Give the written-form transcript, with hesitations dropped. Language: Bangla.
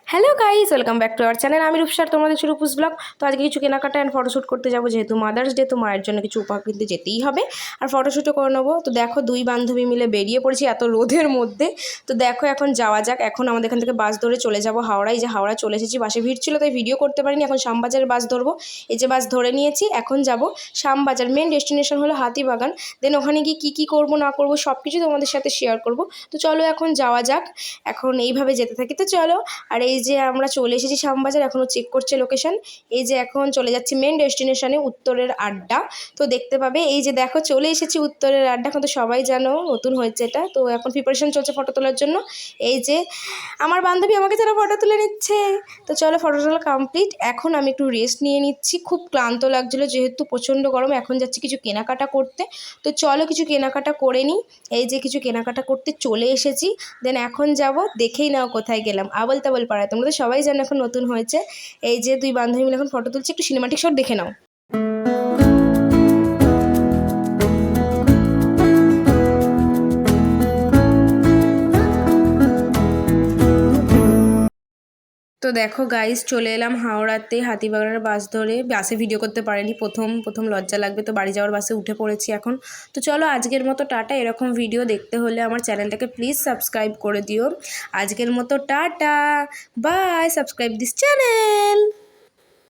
Hello guys, welcome back to our channel. আমি রূপসার, তোমাদের ছিল রূপস ব্লগ। তো আজকে কিছু কেনাকাটা অ্যান্ড ফটোশ্যুট করতে যাবো, যেহেতু মাদার্স ডে, তো মায়ের জন্য কিছু উপহার কিনতে যেতেই হবে আর ফটোশ্যুটও করে নেবো। তো দেখো, দুই বান্ধবী মিলে বেরিয়ে পড়েছি এত রোদের মধ্যে। তো দেখো এখন যাওয়া যাক। এখন আমাদের এখান থেকে বাস ধরে চলে যাবো হাওড়ায়। এই যে হাওড়া চলে এসেছি, বাসে ভিড় ছিল তাই ভিডিও করতে পারিনি। এখন শ্যামবাজারের বাস ধরবো। এই যে বাস ধরে নিয়েছি, এখন যাব শ্যামবাজার। মেন ডেস্টিনেশন হলো হাতিবাগান। দেন ওখানে গিয়ে কী কী করবো না করবো সব কিছু তোমাদের সাথে শেয়ার করবো। তো চলো এখন যাওয়া যাক। এখন এইভাবে যেতে থাকি, তো চলো। আর এই যে আমরা চলে এসেছি শ্যামবাজার, এখনও চেক করছে লোকেশন। এই যে এখন চলে যাচ্ছি মেন ডেস্টিনেশনে, উত্তরের আড্ডা। তো দেখতে পাবে, এই যে দেখো চলে এসেছি উত্তরের আড্ডা। এখন তো সবাই জানো নতুন হয়েছে এটা, তো এখন প্রিপারেশন চলছে ফটো তোলার জন্য। এই যে আমার বান্ধবী আমাকে যারা ফটো তুলে নিচ্ছে। তো চলো, ফটো তোলা কমপ্লিট। এখন আমি একটু রেস্ট নিয়ে নিচ্ছি, খুব ক্লান্ত লাগছিলো যেহেতু প্রচণ্ড গরম। এখন যাচ্ছি কিছু কেনাকাটা করতে। তো চলো কিছু কেনাকাটা করে নিই। এই যে কিছু কেনাকাটা করতে চলে এসেছি। দেন এখন যাব, দেখেই নাও কোথায় গেলাম, আবল তাবল পাড়ায়। তোমরা তো সবাই জানো এখন নতুন হয়েছে। এই যে দুই বান্ধবী মিলে এখন ফটো তুলছি, একটু সিনেমাটিক শট দেখে নাও। তো দেখো গাইস, চলে এলাম হাওড়াতে হাতিবাগানের বাস ধরে। বাসে ভিডিও করতে পারিনি, প্রথম প্রথম লজ্জা লাগবে, তো বাড়ি যাওয়ার বাসে উঠে পড়েছি এখন। তো চলো আজকের মতো টাটা। এরকম ভিডিও দেখতে হলে আমার চ্যানেলটাকে প্লিজ সাবস্ক্রাইব করে দিও। আজকের মতো tata, bye. Subscribe this channel.